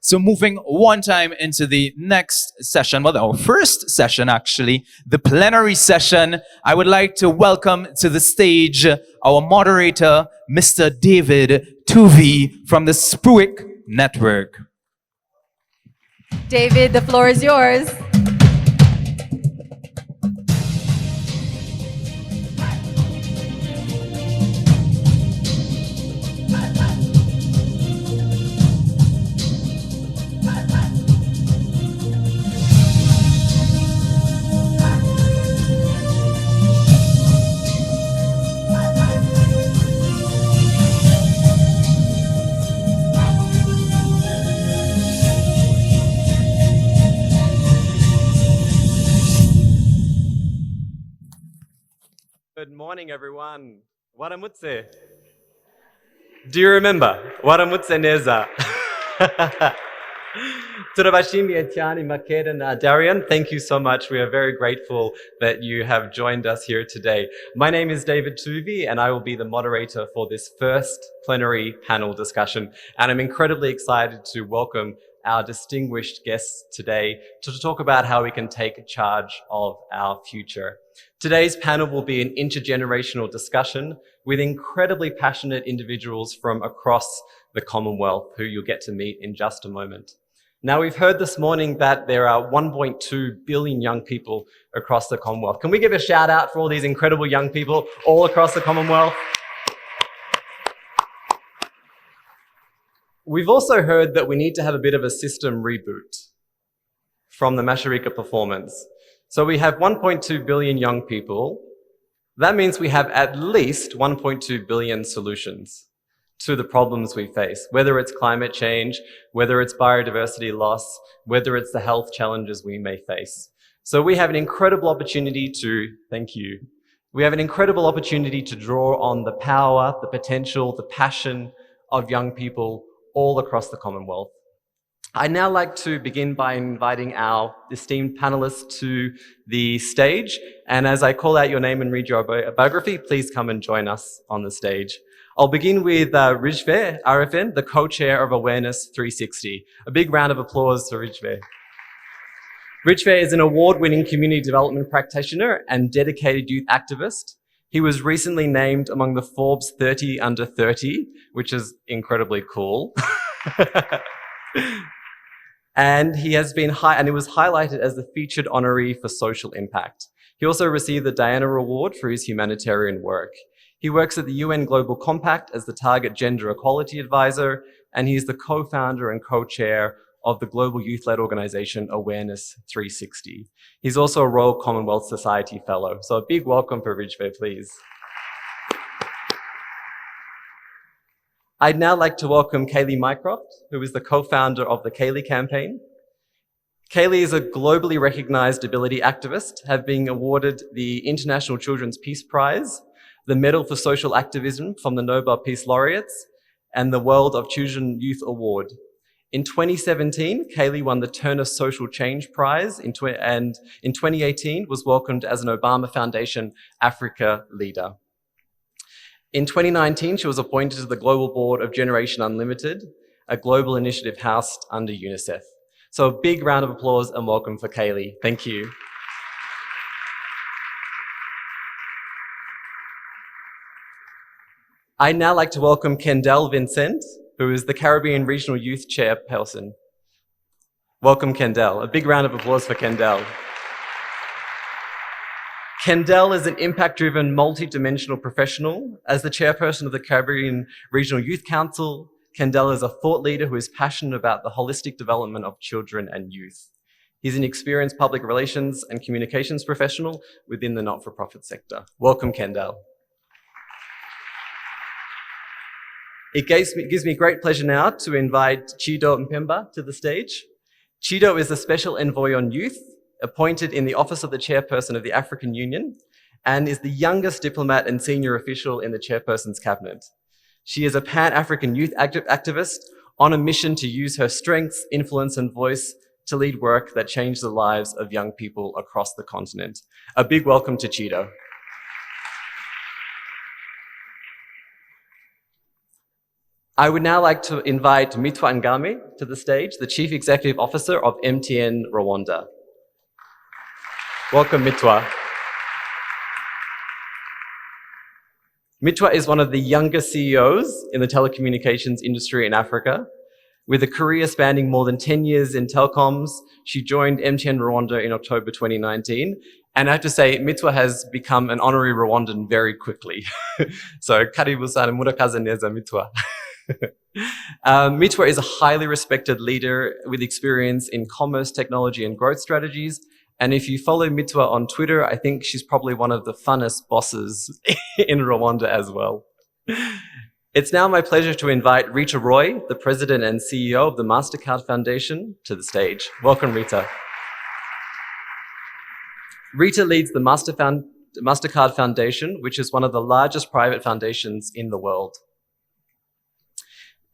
So moving one time into the next session, well, our first session actually, the plenary session, I would like to welcome to the stage our moderator, Mr. David Tuvey from the Spruik Network. David, the floor is yours. Good morning, everyone. Waramutse. Do you remember? Waramutse neza. Turabashimi etiani makeda na Darian. Thank you so much. We are very grateful that you have joined us here today. My name is David Tuvey, and I will be the moderator for this first plenary panel discussion. And I'm incredibly excited to welcome our distinguished guests today to talk about how we can take charge of our future. Today's panel will be an intergenerational discussion with incredibly passionate individuals from across the Commonwealth who you'll get to meet in just a moment. Now, we've heard this morning that there are 1.2 billion young people across the Commonwealth. Can we give a shout out for all these incredible young people all across the Commonwealth? We've also heard that we need to have a bit of a system reboot from the Masharika performance. So we have 1.2 billion young people. That means we have at least 1.2 billion solutions to the problems we face, whether it's climate change, whether it's biodiversity loss, whether it's the health challenges we may face. So we have an incredible opportunity to, thank you, we have an incredible opportunity to draw on the power, the potential, the passion of young people all across the Commonwealth. I'd now like to begin by inviting our esteemed panelists to the stage. And as I call out your name and read your biography, please come and join us on the stage. I'll begin with Rijve Arifin, the co-chair of Awareness 360. A big round of applause for Rijve. Rijve is an award-winning community development practitioner and dedicated youth activist. He was recently named among the Forbes 30 under 30, which is incredibly cool. And he has been and it was highlighted as the featured honoree for social impact. He also received the Diana Award for his humanitarian work. He works at the UN Global Compact as the Target Gender Equality Advisor, and he is the co-founder and co-chair of the global youth-led organization Awareness 360. He's also a Royal Commonwealth Society Fellow. So a big welcome for Rijve, please. I'd now like to welcome Kaylee Mycroft, who is the co-founder of the Kaylee campaign. Kaylee is a globally recognized ability activist, having been awarded the International Children's Peace Prize, the Medal for Social Activism from the Nobel Peace Laureates, and the World of Children Youth Award. In 2017, Kaylee won the Turner Social Change Prize, and in 2018 was welcomed as an Obama Foundation Africa leader. In 2019, she was appointed to the global board of Generation Unlimited, a global initiative housed under UNICEF. So a big round of applause and welcome for Kaylee. Thank you. I'd now like to welcome Kendall Vincent, who is the Caribbean Regional Youth Chairperson. Welcome, Kendall. A big round of applause for Kendall. Kendall is an impact-driven, multi-dimensional professional. As the chairperson of the Caribbean Regional Youth Council, Kendall is a thought leader who is passionate about the holistic development of children and youth. He's an experienced public relations and communications professional within the not-for-profit sector. Welcome, Kendall. It gives me great pleasure now to invite Chido Mpemba to the stage. Chido is the Special Envoy on Youth, appointed in the office of the chairperson of the African Union, and is the youngest diplomat and senior official in the chairperson's cabinet. She is a Pan-African youth activist on a mission to use her strengths, influence, and voice to lead work that changes the lives of young people across the continent. A big welcome to Chido. I would now like to invite Mitwa Ngame to the stage, the Chief Executive Officer of MTN Rwanda. Welcome, Mitwa. Mitwa is one of the youngest CEOs in the telecommunications industry in Africa. With a career spanning more than 10 years in telecoms, she joined MTN Rwanda in October 2019. And I have to say, Mitwa has become an honorary Rwandan very quickly. So, karibu sana, murakaza neza, Mitwa. Mitwa is a highly respected leader with experience in commerce, technology, and growth strategies. And if you follow Mitwa on Twitter, I think she's probably one of the funnest bosses in Rwanda as well. It's now my pleasure to invite Rita Roy, the President and CEO of the MasterCard Foundation, to the stage. Welcome, Rita. Rita leads the MasterCard Foundation, which is one of the largest private foundations in the world,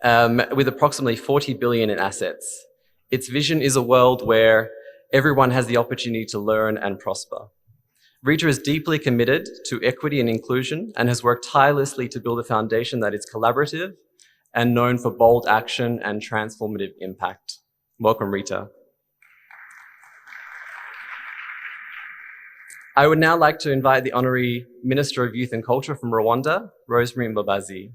with approximately 40 billion in assets. Its vision is a world where everyone has the opportunity to learn and prosper. Rita is deeply committed to equity and inclusion and has worked tirelessly to build a foundation that is collaborative and known for bold action and transformative impact. Welcome, Rita. I would now like to invite the Honorary Minister of Youth and Culture from Rwanda, Rosemary Mbabazi.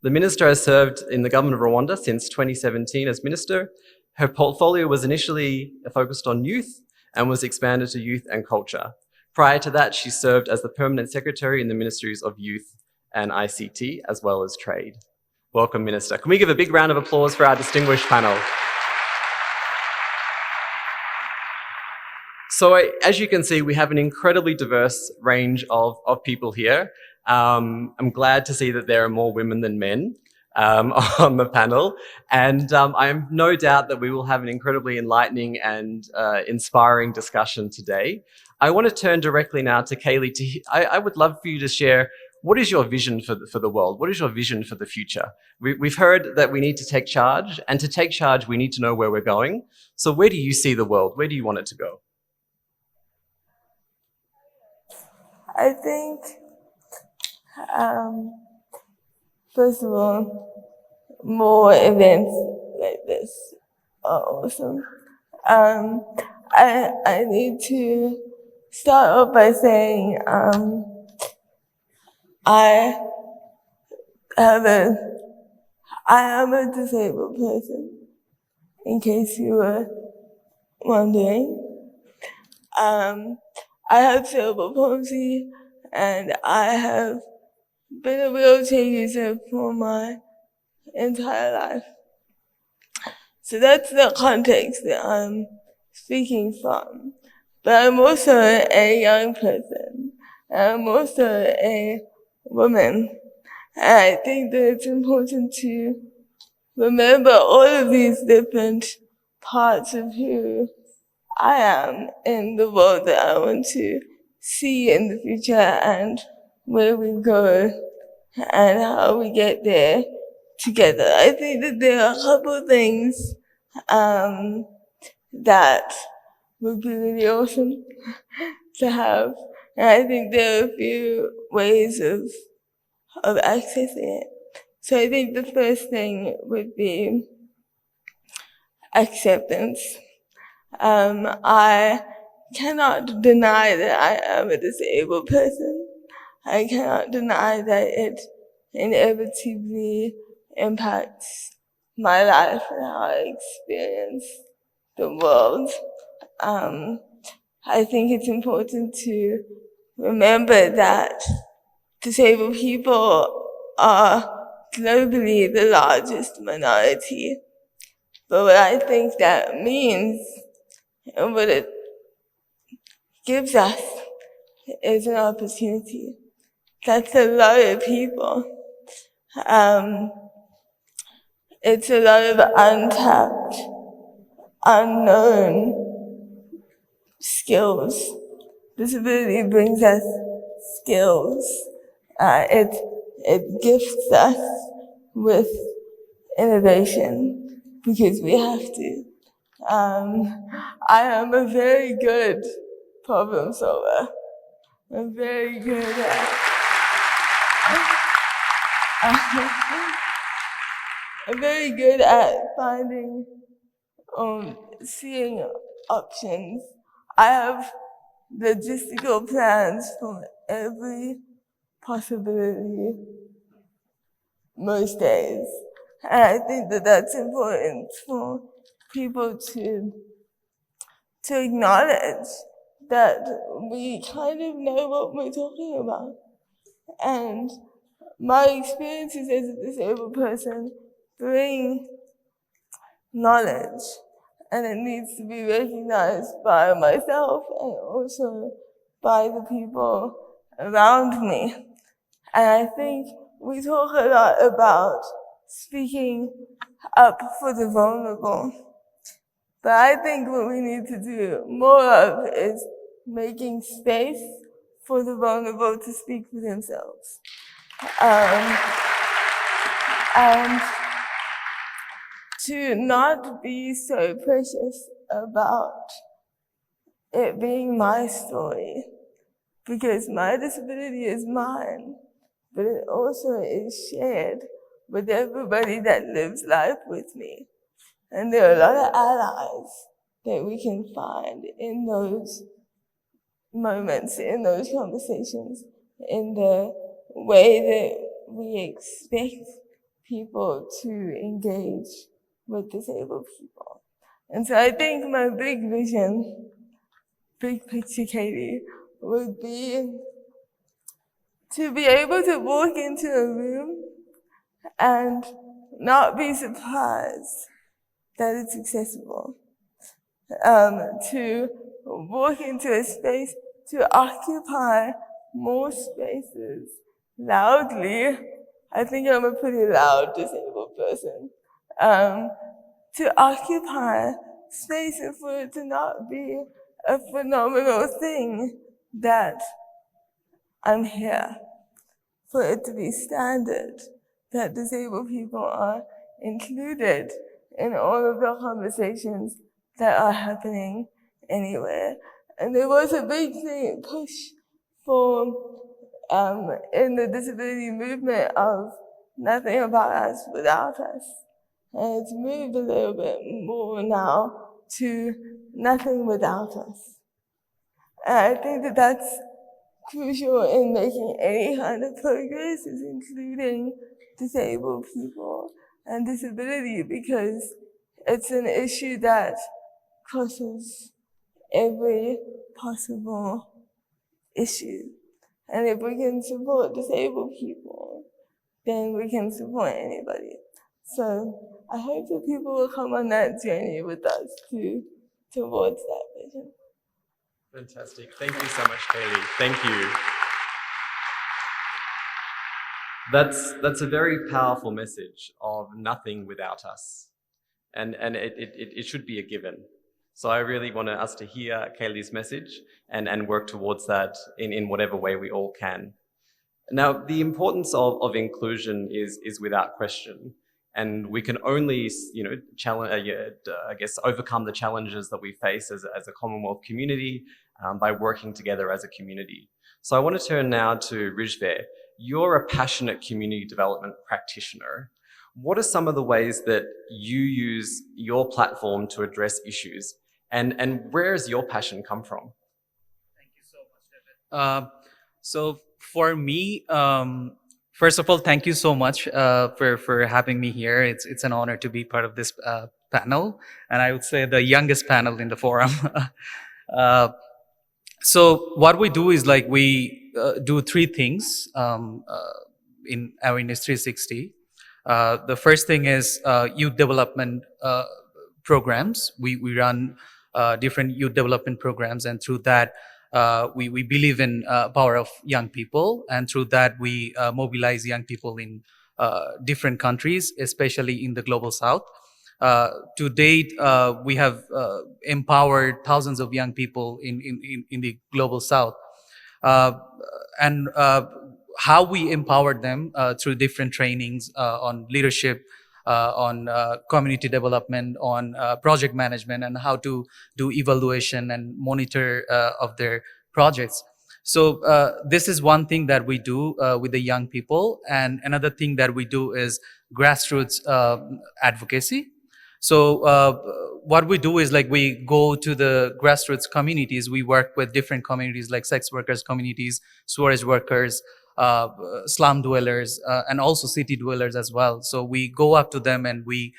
The Minister has served in the government of Rwanda since 2017 as Minister. Her portfolio was initially focused on youth and was expanded to youth and culture. Prior to that, she served as the Permanent Secretary in the Ministries of Youth and ICT, as well as Trade. Welcome, Minister. Can we give a big round of applause for our distinguished panel? So as you can see, we have an incredibly diverse range of people here. I'm glad to see that there are more women than men on the panel. And I am no doubt that we will have an incredibly enlightening and inspiring discussion today. I want to turn directly now to Kaylee. I would love for you to share, what is your vision for the world? What is your vision for the future? We've heard that we need to take charge, and to take charge, we need to know where we're going. So where do you see the world? Where do you want it to go? I think, first of all, more events like this are awesome. I need to start off by saying I am a disabled person, in case you were wondering. I have cerebral palsy, and I have been a wheelchair user for my entire life. So that's the context that I'm speaking from. But I'm also a young person. I'm also a woman. And I think that it's important to remember all of these different parts of who I am in the world that I want to see in the future, and where we go and how we get there together. I think that there are a couple of things that would be really awesome to have. And I think there are a few ways of accessing it. So I think the first thing would be acceptance. I cannot deny that I am a disabled person. I cannot deny that it inevitably impacts my life and how I experience the world. I think it's important to remember that disabled people are globally the largest minority. But what I think that means and what it gives us is an opportunity. That's a lot of people. It's a lot of untapped, unknown skills. Disability brings us skills. It gifts us with innovation because we have to. I am a very good problem solver. I'm very good at I'm very good at seeing options. I have logistical plans for every possibility most days. And I think that that's important for people to acknowledge that we kind of know what we're talking about. And my experiences as a disabled person bring knowledge, and it needs to be recognized by myself and also by the people around me. And I think we talk a lot about speaking up for the vulnerable, but I think what we need to do more of is making space for the vulnerable to speak for themselves. And to not be so precious about it being my story, because my disability is mine, but it also is shared with everybody that lives life with me. And there are a lot of allies that we can find in those moments, in those conversations, in the way that we expect people to engage with disabled people. And so I think my big vision, big picture, Katie, would be to be able to walk into a room and not be surprised that it's accessible. To walk into a space, to occupy more spaces loudly. I think I'm a pretty loud disabled person. To occupy space and for it to not be a phenomenal thing that I'm here. For it to be standard that disabled people are included in all of the conversations that are happening anywhere. And there was a big push for, in the disability movement of nothing about us without us. And it's moved a little bit more now to nothing without us. And I think that that's crucial in making any kind of progress, is including disabled people and disability, because it's an issue that crosses every possible issue. And if we can support disabled people, then we can support anybody. So I hope that people will come on that journey with us towards that vision. Fantastic. Thank you so much, Kaylee. Thank you. That's a very powerful message of nothing without us. And it should be a given. So I really want us to hear Kaylee's message and work towards that in whatever way we all can. Now, the importance of inclusion is without question. And we can only, overcome the challenges that we face as a Commonwealth community by working together as a community. So I want to turn now to Rijve. You're a passionate community development practitioner. What are some of the ways that you use your platform to address issues? And where does your passion come from? Thank you so much, David. So for me, first of all, thank you so much for having me here. It's an honor to be part of this panel, and I would say the youngest panel in the forum. So what we do is we do three things in Awareness 360. The first thing is youth development programs. We run different youth development programs, and through that, we believe in power of young people, and through that we mobilize young people in different countries, especially in the global south. To date, we have empowered thousands of young people in the global south, and how we empowered them through different trainings on leadership, on community development, on project management, and how to do evaluation and monitor of their projects. So this is one thing that we do with the young people, and another thing that we do is grassroots advocacy. So what we do is like we go to the grassroots communities. We work with different communities like sex workers communities, storage workers, uh, slum dwellers, and also city dwellers as well. So we go up to them and we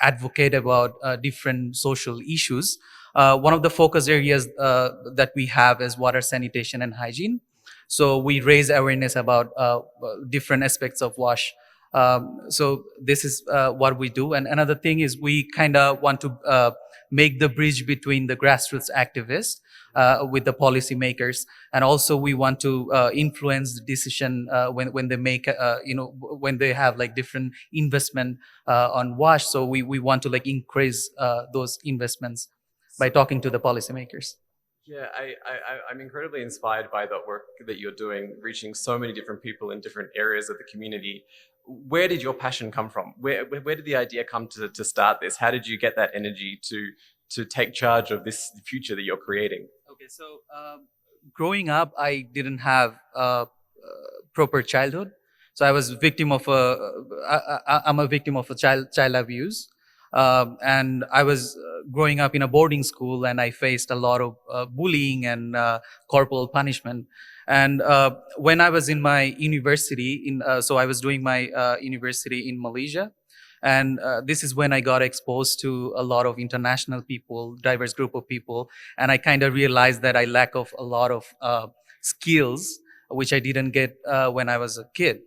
advocate about different social issues. One of the focus areas that we have is water sanitation and hygiene. So we raise awareness about different aspects of wash. So this is what we do. And another thing is we kind of want to make the bridge between the grassroots activists with the policymakers, and also we want to influence the decision when they make when they have like different investment on wash. So we want to like increase those investments by talking to the policymakers. Yeah, I'm incredibly inspired by the work that you're doing, reaching so many different people in different areas of the community. Where did your passion come from? Where did the idea come to start this? How did you get that energy to take charge of this future that you're creating? Okay, so growing up, I didn't have a proper childhood. So I was victim of I'm a victim of a child abuse, and I was growing up in a boarding school, and I faced a lot of bullying and corporal punishment. And when I was in my university, so I was doing my university in Malaysia, and this is when I got exposed to a lot of international people, diverse group of people, and I kind of realized that I lack of a lot of skills which I didn't get when I was a kid.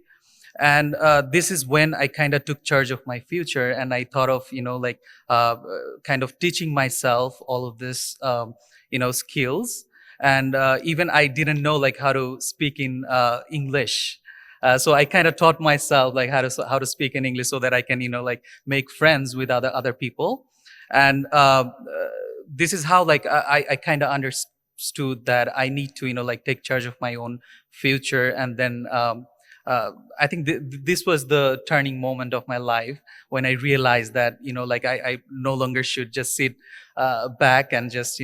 And this is when I kind of took charge of my future, and I thought of like kind of teaching myself all of this skills. And even I didn't know like how to speak in English. So I kind of taught myself like how to speak in English so that I can like make friends with other people. And this is how like I kind of understood that I need to like take charge of my own future. And then I think this was the turning moment of my life when I realized that like I no longer should just sit back and just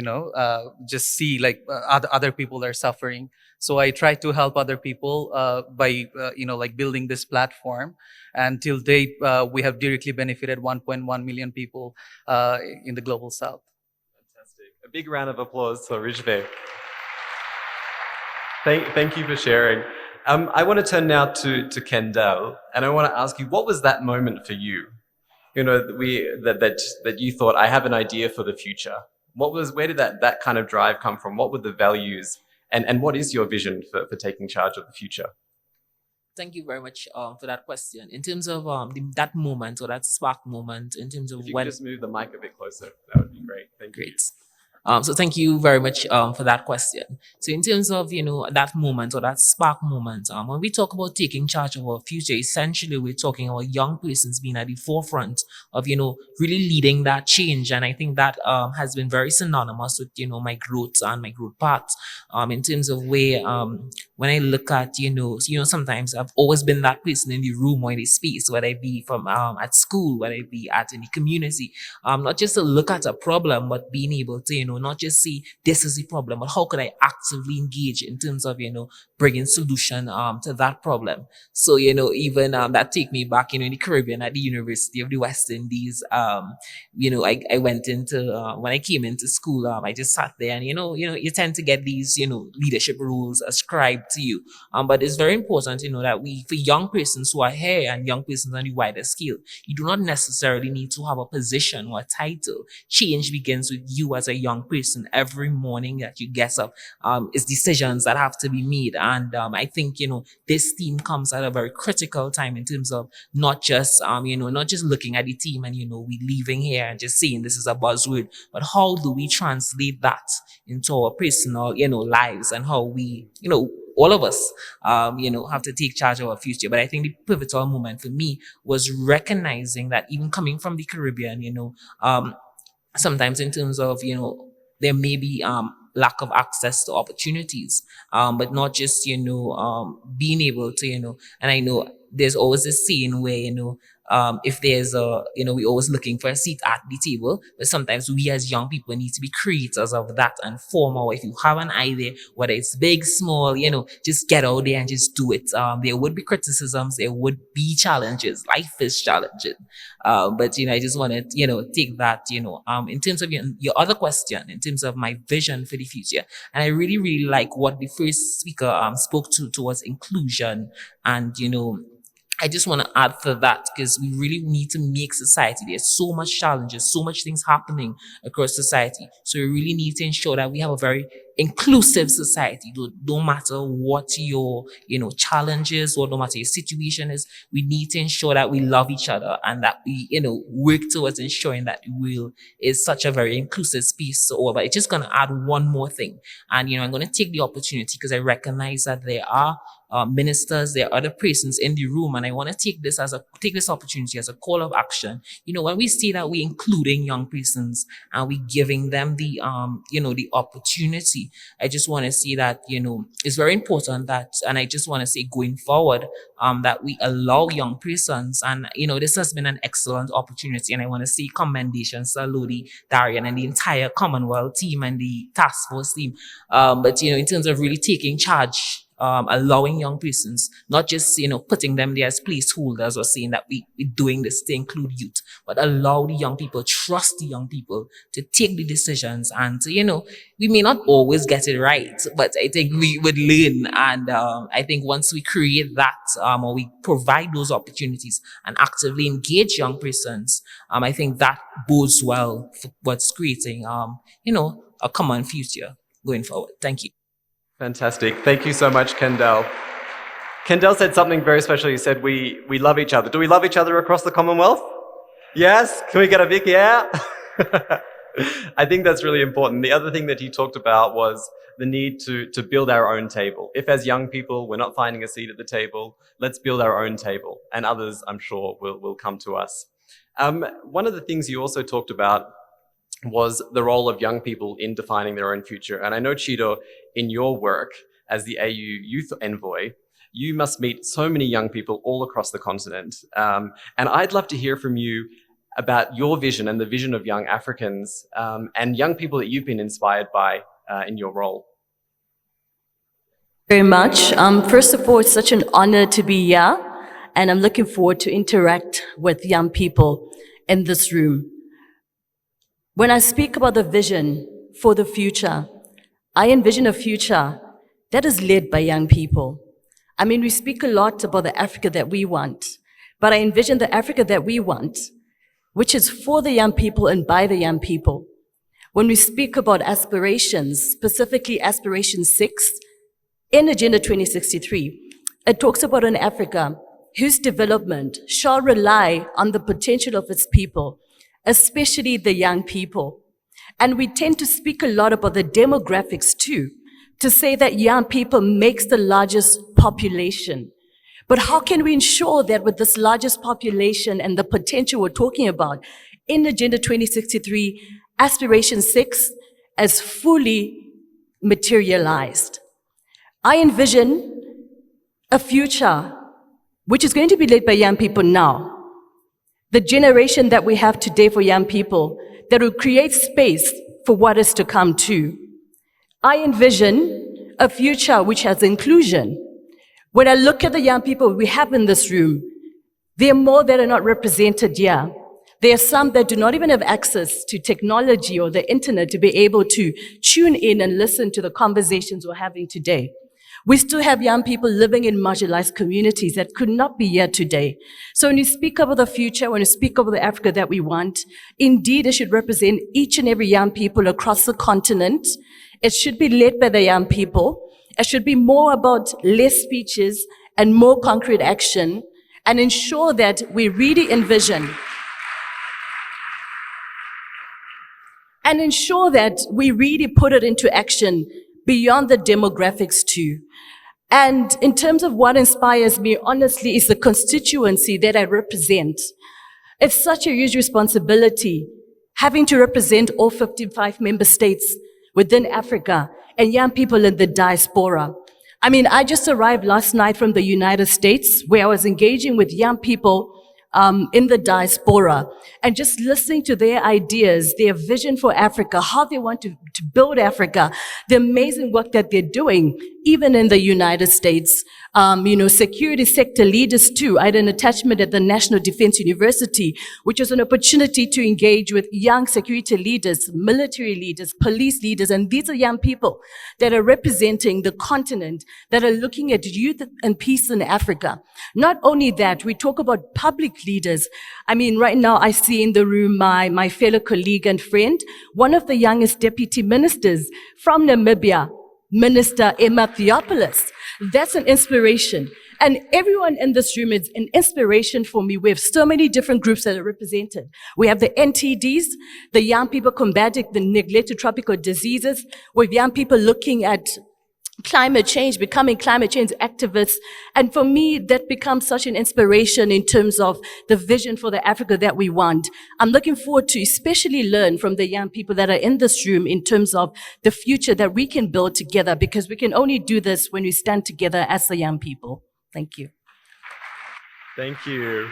just see like other people are suffering. So I try to help other people by like building this platform. And till date, we have directly benefited 1.1 million people in the global south. Fantastic. A big round of applause for Rijve. Thank you for sharing. I want to turn now to Kendall, and I want to ask you, what was that moment for you? That you thought, I have an idea for the future. Where did that kind of drive come from? What were the values, and what is your vision for taking charge of the future? Thank you very much for that question. In terms of that moment or that spark moment, in terms of If you when could just move the mic a bit closer, that would be great. Thank you. great. So thank you very much for that question. So in terms of that moment or that spark moment, when we talk about taking charge of our future, essentially we're talking about young persons being at the forefront of really leading that change. And I think that has been very synonymous with my growth and my growth path. In terms of where when I look at sometimes I've always been that person in the room or in the space, whether it be from at school, whether it be at in the community, not just to look at a problem, but being able to not just see this is the problem, but how could I actively engage in terms of bringing solution to that problem. So even that take me back in the Caribbean at the University of the West Indies. I went into when I came into school, I just sat there and you tend to get these leadership roles ascribed to you, but it's very important that we, for young persons who are here and young persons on the wider scale, you do not necessarily need to have a position or a title. Change begins with you as a young person. Every morning that you get up, it's decisions that have to be made. And I think, this team comes at a very critical time in terms of not just, not just looking at the team and, we leaving here and just saying this is a buzzword, but how do we translate that into our personal, lives, and how we, all of us, have to take charge of our future. But I think the pivotal moment for me was recognizing that even coming from the Caribbean, sometimes in terms of, there may be lack of access to opportunities, but not just, being able to, and I know there's always this saying where, if there's we're always looking for a seat at the table, but sometimes we as young people need to be creators of that and form our, if you have an idea, whether it's big, small, just get out there and just do it. There would be criticisms, there would be challenges. Life is challenging. But I just want to, take that, in terms of your other question, in terms of my vision for the future. And I really, really like what the first speaker spoke towards inclusion. And, I just want to add to that, because we really need to make society. There's so much challenges, so much things happening across society. So we really need to ensure that we have a very inclusive society. Don't matter what your, challenges, or no matter your situation is, we need to ensure that we love each other and that we, work towards ensuring that the world is such a very inclusive space. So, but it's just going to add one more thing. And, I'm going to take the opportunity, because I recognize that there are ministers, there are other persons in the room, and I want to take this opportunity as a call of action. When we say that we're including young persons and we giving them the the opportunity, I just want to say that it's very important that, and I just want to say going forward, that we allow young persons, and this has been an excellent opportunity, and I want to say commendations to Lodi, Darian, and the entire Commonwealth team and the task force team. But in terms of really taking charge, allowing young persons, not just, putting them there as placeholders or saying that we're doing this to include youth, but allow the young people, trust the young people to take the decisions. And, we may not always get it right, but I think we would learn. And I think once we create that, or we provide those opportunities and actively engage young persons, I think that bodes well for what's creating, a common future going forward. Thank you. Fantastic. Thank you so much, Kendall. Kendall said something very special. He said, we love each other. Do we love each other across the Commonwealth? Yes? Can we get a big yeah? I think that's really important. The other thing that he talked about was the need to build our own table. If as young people we're not finding a seat at the table, let's build our own table. And others, I'm sure, will come to us. One of the things you also talked about was the role of young people in defining their own future. And I know, Chido, in your work as the AU Youth Envoy, you must meet so many young people all across the continent. And I'd love to hear from you about your vision and the vision of young Africans and young people that you've been inspired by in your role. Very much. First of all, it's such an honor to be here, and I'm looking forward to interact with young people in this room. When I speak about the vision for the future, I envision a future that is led by young people. I mean, we speak a lot about the Africa that we want, but I envision the Africa that we want, which is for the young people and by the young people. When we speak about aspirations, specifically Aspiration 6 in Agenda 2063, it talks about an Africa whose development shall rely on the potential of its people, especially the young people. And we tend to speak a lot about the demographics too, to say that young people makes the largest population. But how can we ensure that with this largest population and the potential we're talking about in Agenda 2063, Aspiration 6 is fully materialized? I envision a future which is going to be led by young people now. The generation that we have today for young people that will create space for what is to come too. I envision a future which has inclusion. When I look at the young people we have in this room, there are more that are not represented here. There are some that do not even have access to technology or the internet to be able to tune in and listen to the conversations we're having today. We still have young people living in marginalized communities that could not be here today. So when you speak about the future, when you speak about the Africa that we want, indeed it should represent each and every young people across the continent. It should be led by the young people. It should be more about less speeches and more concrete action, and ensure that we really envision and ensure that we really put it into action beyond the demographics too. And in terms of what inspires me, honestly, is the constituency that I represent. It's such a huge responsibility, having to represent all 55 member states within Africa and young people in the diaspora. I mean, I just arrived last night from the United States, where I was engaging with young people in the diaspora, and just listening to their ideas, their vision for Africa, how they want to build Africa, the amazing work that they're doing, even in the United States. Security sector leaders too. I had an attachment at the National Defense University, which was an opportunity to engage with young security leaders, military leaders, police leaders, and these are young people that are representing the continent, that are looking at youth and peace in Africa. Not only that, we talk about public leaders. I mean, right now I see in the room my fellow colleague and friend, one of the youngest deputy ministers from Namibia, Minister Emma Theophilus. That's an inspiration. And everyone in this room is an inspiration for me. We have so many different groups that are represented. We have the NTDs, the young people combating the neglected tropical diseases. We have young people looking at climate change, becoming climate change activists. And for me, that becomes such an inspiration in terms of the vision for the Africa that we want. I'm looking forward to especially learn from the young people that are in this room in terms of the future that we can build together, because we can only do this when we stand together as the young people. Thank you. Thank you.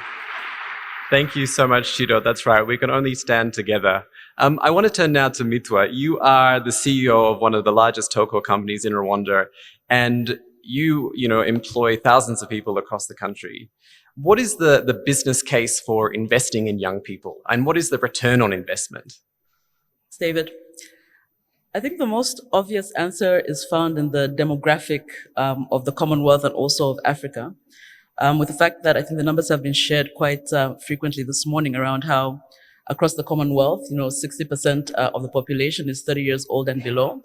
Thank you so much, Chido. That's right. We can only stand together. I want to turn now to Mitwa. You are the CEO of one of the largest telco companies in Rwanda, and you employ thousands of people across the country. What is the business case for investing in young people, and what is the return on investment? David, I think the most obvious answer is found in the demographic of the Commonwealth and also of Africa, with the fact that I think the numbers have been shared quite frequently this morning around how across the Commonwealth, 60% of the population is 30 years old and below.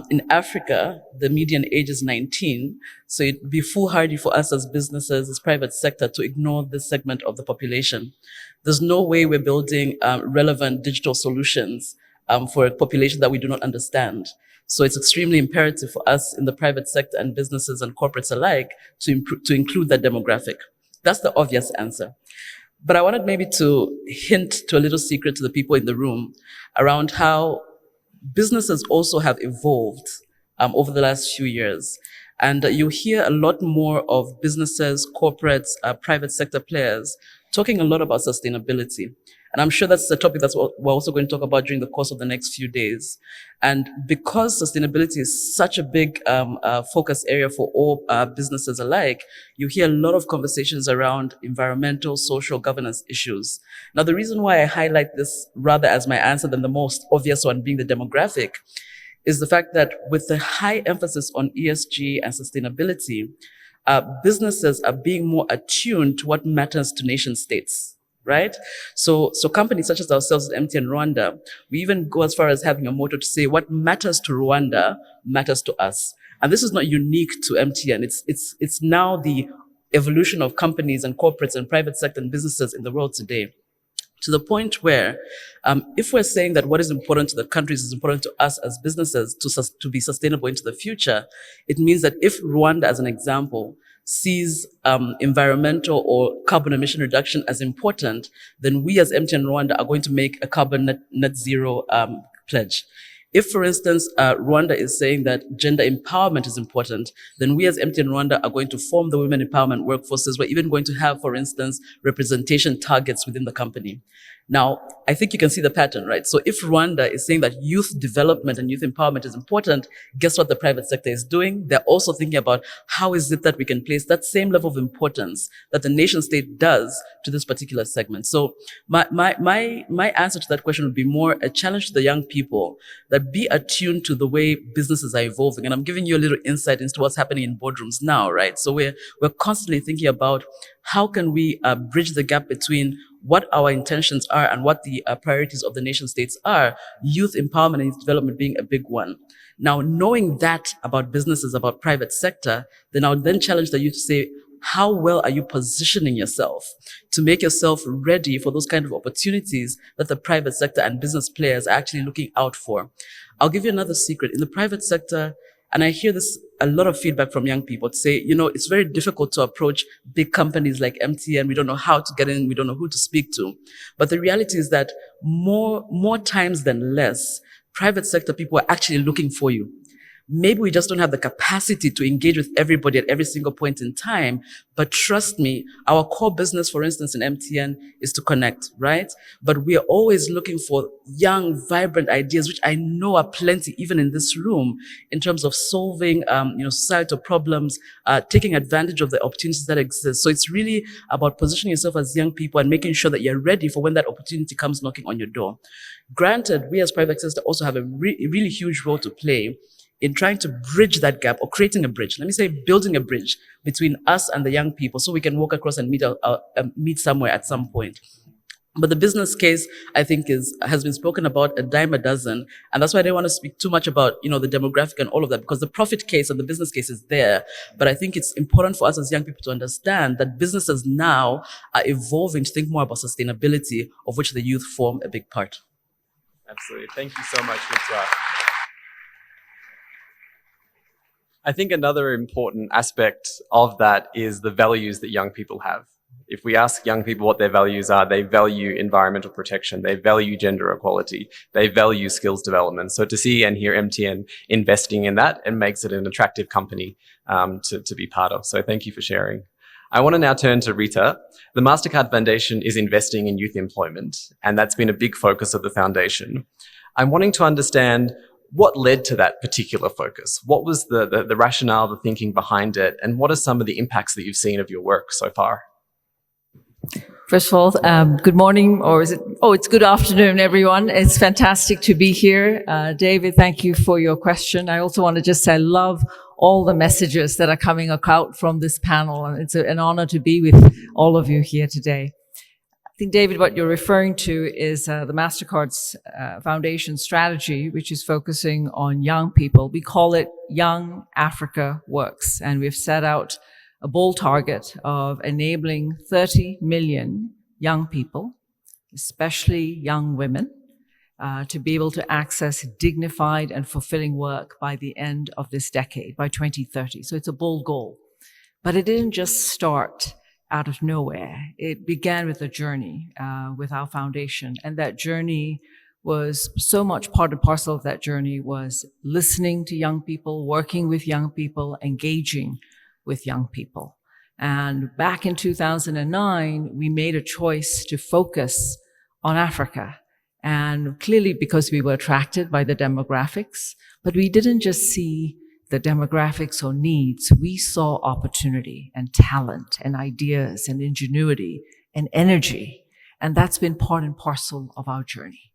In Africa, the median age is 19. So it'd be foolhardy for us as businesses, as private sector, to ignore this segment of the population. There's no way we're building relevant digital solutions for a population that we do not understand. So it's extremely imperative for us in the private sector and businesses and corporates alike to include that demographic. That's the obvious answer. But I wanted maybe to hint to a little secret to the people in the room around how businesses also have evolved over the last few years. And you hear a lot more of businesses, corporates, private sector players talking a lot about sustainability. And I'm sure that's a topic that we're also going to talk about during the course of the next few days. And because sustainability is such a big focus area for all businesses alike, you hear a lot of conversations around environmental, social governance issues. Now, the reason why I highlight this rather as my answer than the most obvious one being the demographic is the fact that with the high emphasis on ESG and sustainability, businesses are being more attuned to what matters to nation states. Right? So companies such as ourselves at MTN Rwanda, we even go as far as having a motto to say what matters to Rwanda matters to us. And this is not unique to MTN. It's now the evolution of companies and corporates and private sector and businesses in the world today. To the point where, if we're saying that what is important to the countries is important to us as businesses to be sustainable into the future, it means that if Rwanda, as an example, sees environmental or carbon emission reduction as important, then we as MTN Rwanda are going to make a carbon net zero pledge. If, for instance, Rwanda is saying that gender empowerment is important, then we as MTN Rwanda are going to form the women empowerment workforces. We're even going to have, for instance, representation targets within the company. Now, I think you can see the pattern, right? So if Rwanda is saying that youth development and youth empowerment is important, guess what the private sector is doing? They're also thinking about how is it that we can place that same level of importance that the nation state does to this particular segment. So my answer to that question would be more a challenge to the young people that be attuned to the way businesses are evolving. And I'm giving you a little insight into what's happening in boardrooms now, right? So we're constantly thinking about how can we bridge the gap between what our intentions are and what the priorities of the nation states are, youth empowerment and youth development being a big one. Now, knowing that about businesses, about private sector, then I would then challenge the youth to say, how well are you positioning yourself to make yourself ready for those kind of opportunities that the private sector and business players are actually looking out for? I'll give you another secret. In the private sector, and I hear this a lot of feedback from young people to say, it's very difficult to approach big companies like MTN. We don't know how to get in. We don't know who to speak to. But the reality is that more times than less, private sector people are actually looking for you. Maybe we just don't have the capacity to engage with everybody at every single point in time. But trust me, our core business, for instance, in MTN is to connect, right? But we are always looking for young, vibrant ideas, which I know are plenty, even in this room, in terms of solving, societal problems, taking advantage of the opportunities that exist. So it's really about positioning yourself as young people and making sure that you're ready for when that opportunity comes knocking on your door. Granted, we as private sector also have a really huge role to play in trying to bridge that gap, or creating a bridge. Let me say building a bridge between us and the young people so we can walk across and meet somewhere at some point. But the business case, I think, has been spoken about a dime a dozen. And that's why I didn't want to speak too much about, the demographic and all of that, because the profit case and the business case is there. But I think it's important for us as young people to understand that businesses now are evolving to think more about sustainability, of which the youth form a big part. Absolutely. Thank you so much, Victor. I think another important aspect of that is the values that young people have. If we ask young people what their values are, they value environmental protection, they value gender equality, they value skills development. So to see and hear MTN investing in that, it makes it an attractive company to be part of. So thank you for sharing. I want to now turn to Rita. The MasterCard Foundation is investing in youth employment, and that's been a big focus of the foundation. I'm wanting to understand what led to that particular focus. What was the rationale, the thinking behind it, and what are some of the impacts that you've seen of your work so far? First of all, good morning, or is it? Oh, it's good afternoon, everyone. It's fantastic to be here. David, thank you for your question. I also want to just say I love all the messages that are coming out from this panel, and it's an honor to be with all of you here today. I think, David, what you're referring to is the MasterCard's foundation strategy, which is focusing on young people. We call it Young Africa Works, and we've set out a bold target of enabling 30 million young people, especially young women, to be able to access dignified and fulfilling work by the end of this decade, by 2030. So it's a bold goal. But it didn't just start out of nowhere. It began with a journey with our foundation. And that journey was so much part and parcel of that journey was listening to young people, working with young people, engaging with young people. And back in 2009, we made a choice to focus on Africa. And clearly because we were attracted by the demographics, but we didn't just see the demographics or needs. We saw opportunity and talent and ideas and ingenuity and energy. And that's been part and parcel of our journey.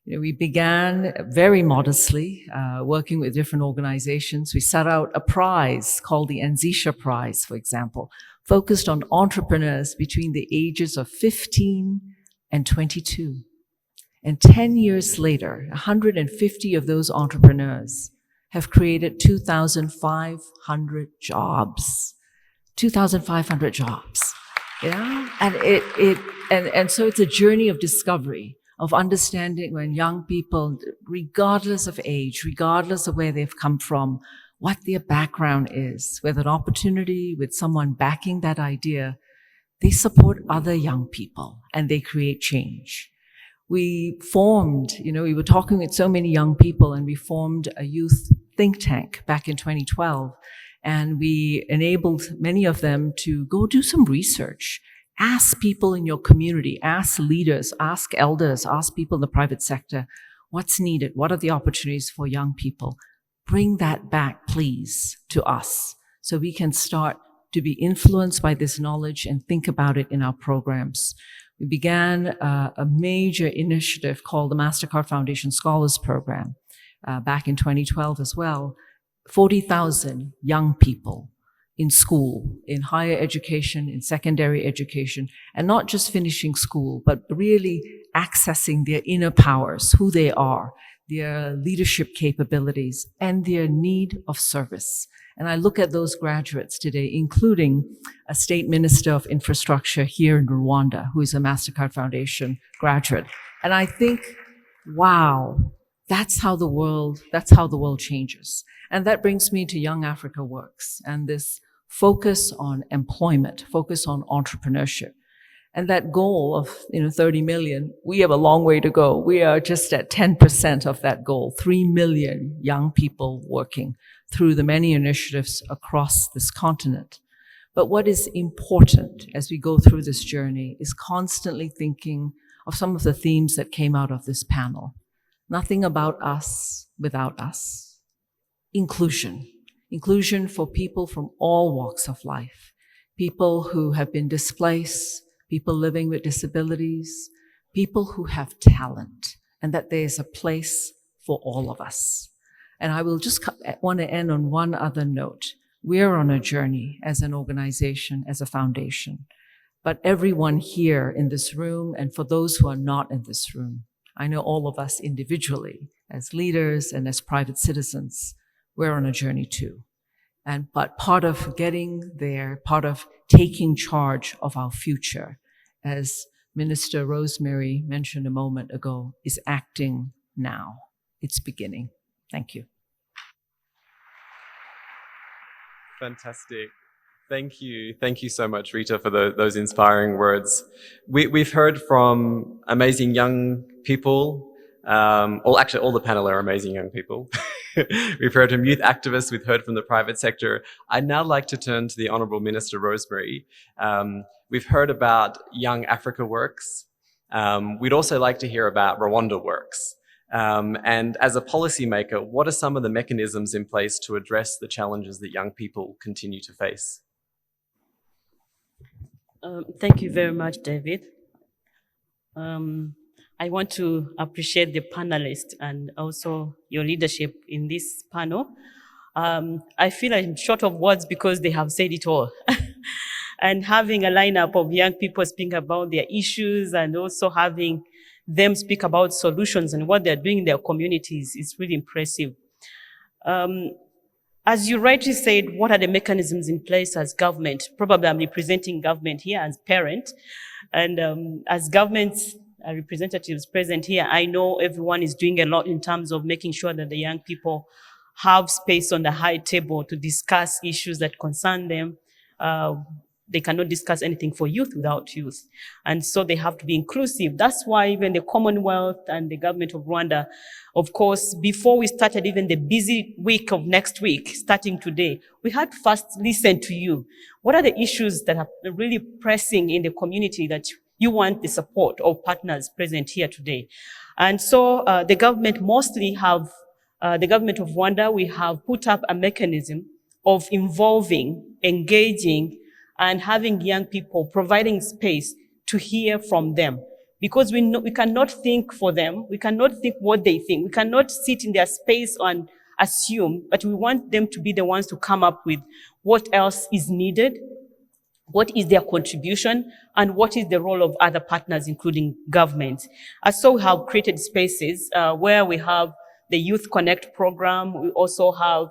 We began very modestly, working with different organizations. We set out a prize called the Anzisha Prize, for example, focused on entrepreneurs between the ages of 15 and 22. And 10 years later, 150 of those entrepreneurs have created 2,500 jobs. 2,500 jobs. And so it's a journey of discovery, of understanding when young people, regardless of age, regardless of where they've come from, what their background is, with an opportunity, with someone backing that idea, they support other young people and they create change. We formed, we were talking with so many young people, and we formed a youth think tank back in 2012. And we enabled many of them to go do some research. Ask people in your community, ask leaders, ask elders, ask people in the private sector, what's needed? What are the opportunities for young people? Bring that back, please, to us so we can start to be influenced by this knowledge and think about it in our programs. We began a major initiative called the MasterCard Foundation Scholars Program back in 2012 as well. 40,000 young people in school, in higher education, in secondary education, and not just finishing school, but really accessing their inner powers, who they are, their leadership capabilities, and their need of service. And I look at those graduates today, including a state minister of infrastructure here in Rwanda, who is a MasterCard Foundation graduate. And I think, wow, that's how the world changes. And that brings me to Young Africa Works and this focus on employment, focus on entrepreneurship. And that goal of 30 million, we have a long way to go. We are just at 10% of that goal, 3 million young people working through the many initiatives across this continent. But what is important as we go through this journey is constantly thinking of some of the themes that came out of this panel. Nothing about us without us. Inclusion. Inclusion for people from all walks of life. People who have been displaced, people living with disabilities, people who have talent, and that there is a place for all of us. And I will just want to end on one other note. We're on a journey as an organization, as a foundation. But everyone here in this room, and for those who are not in this room, I know all of us individually, as leaders and as private citizens, we're on a journey too. But part of getting there, part of taking charge of our future, as Minister Rosemary mentioned a moment ago, is acting now. It's beginning. Thank you. Fantastic. Thank you. Thank you so much, Rita, for those inspiring words. We've heard from amazing young people. Actually, all the panel are amazing young people. We've heard from youth activists. We've heard from the private sector. I'd now like to turn to the Honourable Minister Rosemary. We've heard about Young Africa Works. We'd also like to hear about Rwanda Works. And as a policymaker, what are some of the mechanisms in place to address the challenges that young people continue to face? Thank you very much, David. I want to appreciate the panelists and also your leadership in this panel. I feel I'm short of words because they have said it all. And having a lineup of young people speaking about their issues and also having them speak about solutions and what they're doing in their communities is really impressive. As you rightly said, what are the mechanisms in place as government? Probably I'm representing government here as parent. And as government representatives present here, I know everyone is doing a lot in terms of making sure that the young people have space on the high table to discuss issues that concern them. They cannot discuss anything for youth without youth. And so they have to be inclusive. That's why even the Commonwealth and the government of Rwanda, of course, before we started even the busy week of next week, starting today, we had to first listen to you. What are the issues that are really pressing in the community that you want the support of partners present here today? And so the government mostly have, the government of Rwanda, we have put up a mechanism of involving, engaging, and having young people, providing space to hear from them. Because we cannot think for them, we cannot think what they think, we cannot sit in their space and assume, but we want them to be the ones to come up with what else is needed, what is their contribution, and what is the role of other partners, including government. And so we have created spaces where we have the Youth Connect program. We also have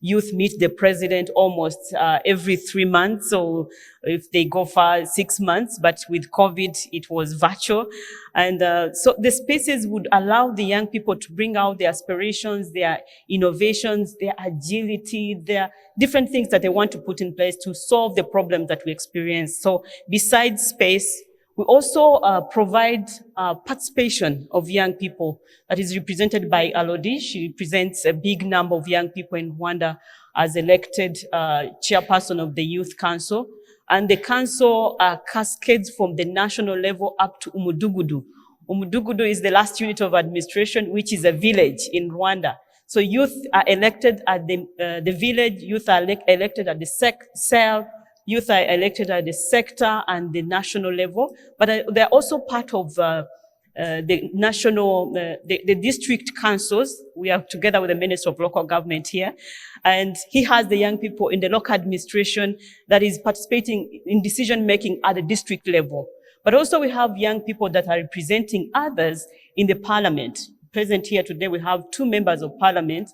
Youth Meet the President almost every 3 months. So if they go for 6 months, but with COVID, it was virtual. And so the spaces would allow the young people to bring out their aspirations, their innovations, their agility, their different things that they want to put in place to solve the problems that we experience. So besides space, we also provide participation of young people that is represented by Alodi. She represents a big number of young people in Rwanda as elected chairperson of the Youth Council. And the council cascades from the national level up to Umudugudu. Umudugudu is the last unit of administration, which is a village in Rwanda. So youth are elected at the village, youth are elected at the cell, youth are elected at the sector and the national level, but they're also part of the national, the district councils. We are together with the Minister of Local Government here, and he has the young people in the local administration that is participating in decision-making at the district level. But also we have young people that are representing others in the parliament. Present here today, we have 2 members of parliament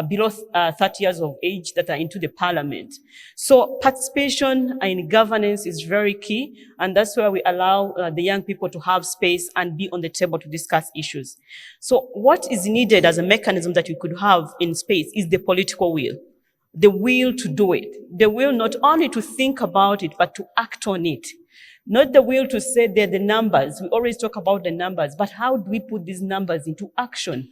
below 30 years of age that are into the parliament. So participation in governance is very key, and that's where we allow the young people to have space and be on the table to discuss issues. So what is needed as a mechanism that we could have in space is the political will. The will to do it. The will not only to think about it, but to act on it. Not the will to say they're the numbers. We always talk about the numbers, but how do we put these numbers into action?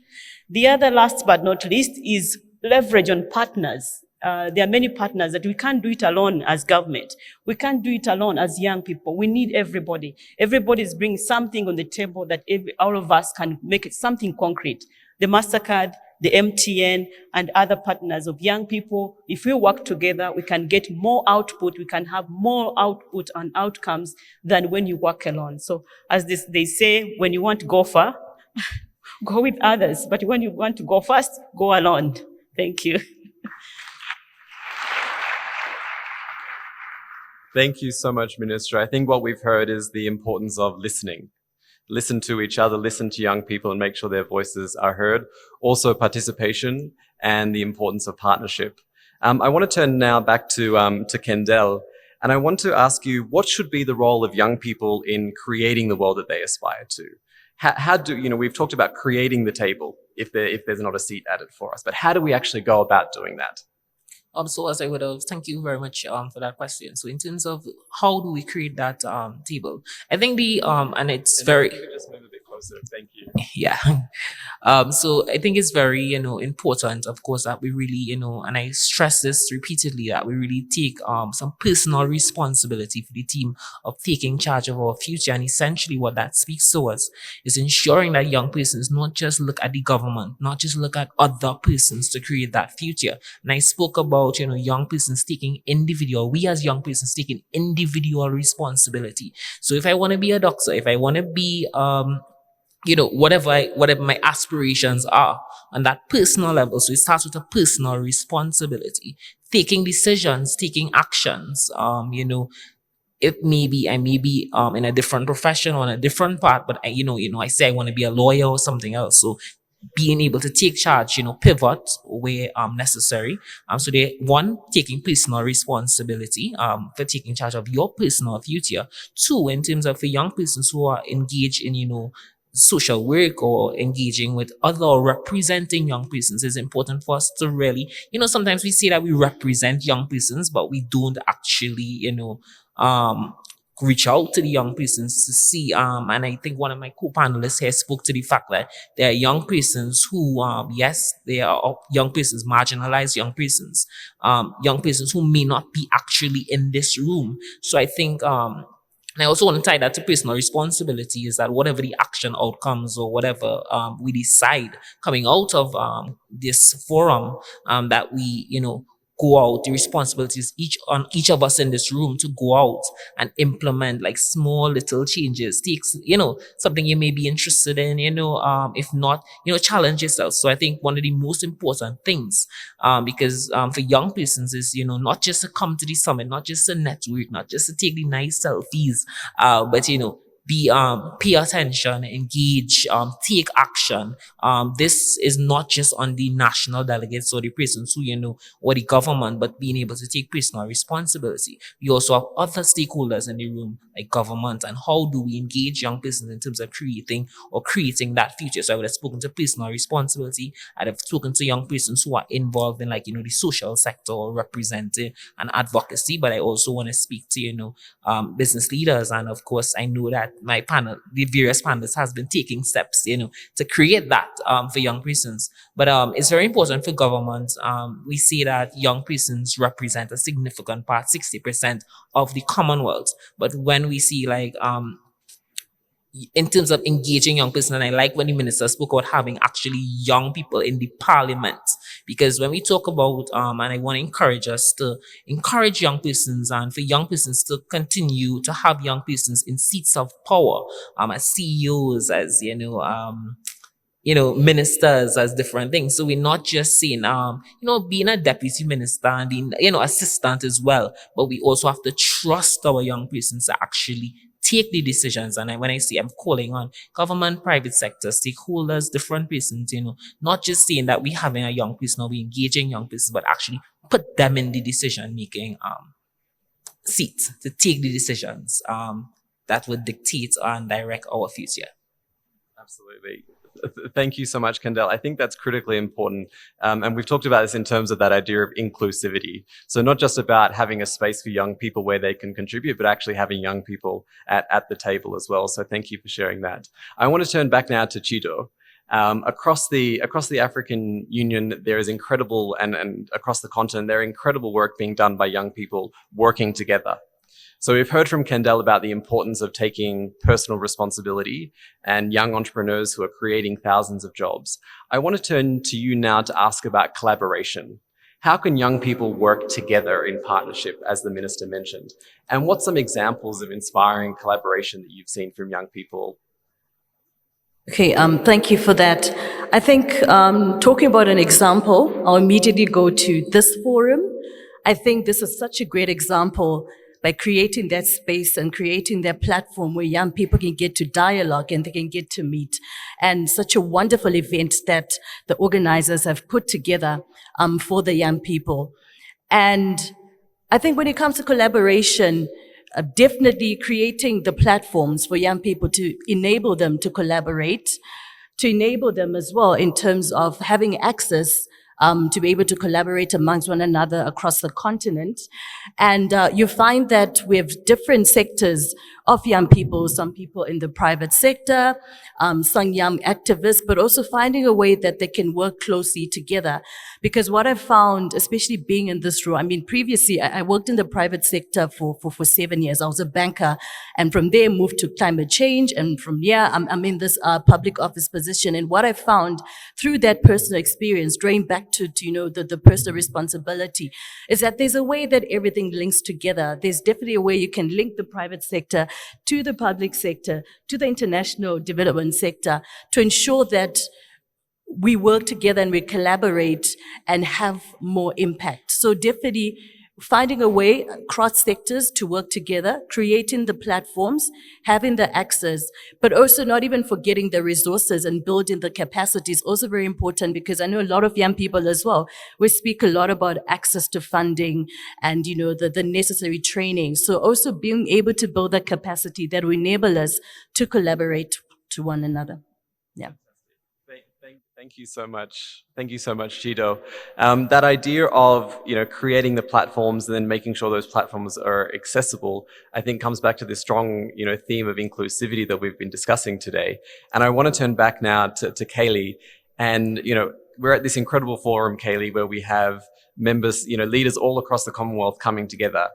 The other last but not least is leverage on partners. There are many partners that we can't do it alone as government. We can't do it alone as young people. We need everybody. Everybody is bringing something on the table that all of us can make it something concrete. The MasterCard, the MTN, and other partners of young people, if we work together, we can get more output. We can have more output and outcomes than when you work alone. So as they say, when you want to go far, go with others. But when you want to go fast, go alone. Thank you. Thank you so much, Minister. I think what we've heard is the importance of listening. Listen to each other, listen to young people and make sure their voices are heard. Also participation and the importance of partnership. I want to turn now back to Kendall, and I want to ask you, what should be the role of young people in creating the world that they aspire to? How do, we've talked about creating the table if there's not a seat added for us, but how do we actually go about doing that? So as I would have, thank you very much for that question. So in terms of how do we create that table, I think and it's very, If you could just move a bit closer, thank you. yeah. So I think it's very, important, of course, that we really, and I stress this repeatedly, that we really take some personal responsibility for the team of taking charge of our future. And essentially what that speaks to us is ensuring that young persons not just look at the government, not just look at other persons to create that future. And I spoke about, young persons we as young persons taking individual responsibility. So if I want to be a doctor, if I want to be, whatever my aspirations are on that personal level. So it starts with a personal responsibility, taking decisions, taking actions, if maybe I may be in a different profession or on a different path, but I say I want to be a lawyer or something else. So being able to take charge, pivot where necessary. So taking personal responsibility for taking charge of your personal future. Two, in terms of for young persons who are engaged in, social work or engaging with other or representing young persons, is important for us to really, sometimes we say that we represent young persons, but we don't actually, reach out to the young persons to see, and I think one of my co-panelists here spoke to the fact that there are young persons who, yes, they are young persons, marginalized young persons who may not be actually in this room. So I think, and I also want to tie that to personal responsibility, is that whatever the action outcomes or whatever we decide coming out of this forum, that we, go out, the responsibilities each of us in this room to go out and implement like small little changes, takes, something you may be interested in, if not, challenge yourself. So I think one of the most important things, because for young persons is, not just to come to the summit, not just to network, not just to take the nice selfies, but, pay attention, engage, take action. This is not just on the national delegates or the persons who, or the government, but being able to take personal responsibility. We also have other stakeholders in the room, like government, and how do we engage young persons in terms of creating that future. So I would have spoken to personal responsibility. I'd have spoken to young persons who are involved in the social sector or representing and advocacy, but I also want to speak to, business leaders. And of course, I know that my panel, the various panelists, has been taking steps, to create that for young persons. But it's very important for government. We see that young persons represent a significant part, 60% of the Commonwealth. But when we see in terms of engaging young persons, and I like when the minister spoke about having actually young people in the parliament, because when we talk about, and I want to encourage us to encourage young persons and for young persons to continue to have young persons in seats of power, as CEOs, as, ministers, as different things. So we're not just saying, being a deputy minister and being, assistant as well, but we also have to trust our young persons to actually take the decisions. And when I say, I'm calling on government, private sector, stakeholders, different persons, not just saying that we're having a young person or we're engaging young persons, but actually put them in the decision-making seat to take the decisions that would dictate and direct our future. Absolutely. Thank you so much, Kendall. I think that's critically important. And we've talked about this in terms of that idea of inclusivity. So not just about having a space for young people where they can contribute, but actually having young people at the table as well. So thank you for sharing that. I want to turn back now to Chido. Across the African Union, there is incredible, and across the continent, there are incredible work being done by young people working together. So we've heard from Kendall about the importance of taking personal responsibility and young entrepreneurs who are creating thousands of jobs. I want to turn to you now to ask about collaboration. How can young people work together in partnership, as the Minister mentioned? And what's some examples of inspiring collaboration that you've seen from young people? Okay, thank you for that. I think talking about an example, I'll immediately go to this forum. I think this is such a great example by creating that space and creating that platform where young people can get to dialogue and they can get to meet. And such a wonderful event that the organizers have put together for the young people. And I think when it comes to collaboration, definitely creating the platforms for young people to enable them to collaborate, to enable them as well in terms of having access to be able to collaborate amongst one another across the continent. And you find that we have different sectors of young people, some people in the private sector, some young activists, but also finding a way that they can work closely together. Because what I've found, especially being in this role, I mean, previously I worked in the private sector for 7 years. I was a banker, and from there moved to climate change, and from here I'm in this public office position. And what I found through that personal experience, drawing back to the personal responsibility, is that there's a way that everything links together. There's definitely a way you can link the private sector to the public sector, to the international development sector, to ensure that we work together and we collaborate and have more impact. So definitely finding a way across sectors to work together, creating the platforms, having the access, but also not even forgetting the resources and building the capacity is also very important, because I know a lot of young people as well, we speak a lot about access to funding and, the necessary training. So also being able to build that capacity that will enable us to collaborate to one another. Yeah. Thank you so much. Thank you so much, Chido. That idea of creating the platforms and then making sure those platforms are accessible, I think comes back to this strong theme of inclusivity that we've been discussing today. And I want to turn back now to Kaylee. And we're at this incredible forum, Kaylee, where we have members, leaders all across the Commonwealth coming together.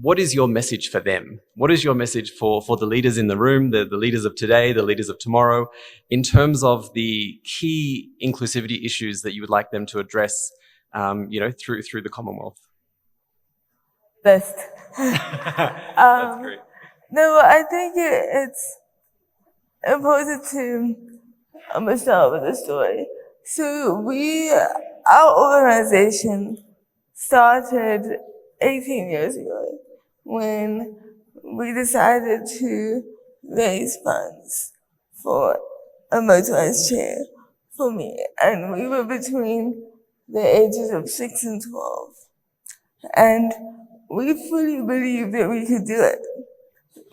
What is your message for them? What is your message for the leaders in the room, the leaders of today, the leaders of tomorrow, in terms of the key inclusivity issues that you would like them to address, through the Commonwealth? Best. That's great. No, I think it's important to start with a story. So our organization started 18 years ago when we decided to raise funds for a motorized chair for me. And we were between the ages of 6 and 12. And we fully believed that we could do it.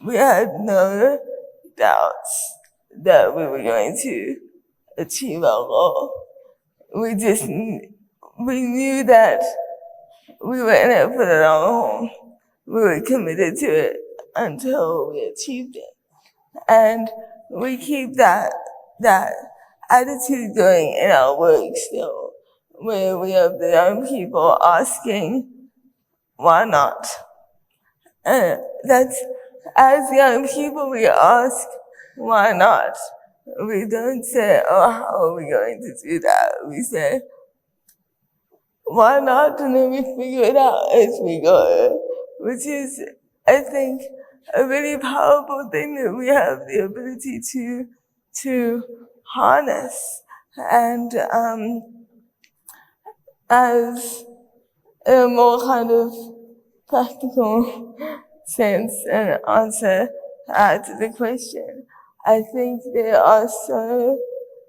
We had no doubts that we were going to achieve our goal. We knew that we were in it for the long haul. We were committed to it until we achieved it. And we keep that attitude going in our work still, where we have the young people asking, why not? And that's, as young people, we ask, why not? We don't say, oh, how are we going to do that? We say, why not? And then we figure it out as we go, which is, I think, a really powerful thing that we have the ability to harness. And as a more kind of practical sense and answer to the question, I think there are so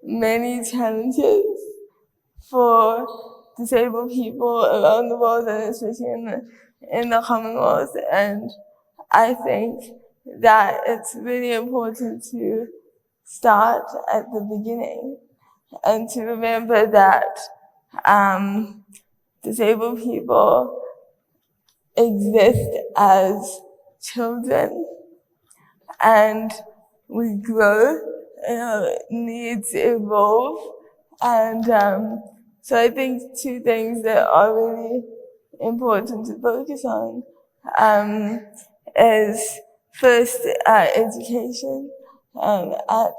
many challenges for disabled people around the world, and especially in the Commonwealth. And I think that it's really important to start at the beginning and to remember that disabled people exist as children, and we grow needs evolve. And so I think two things that are really important to focus on is first education at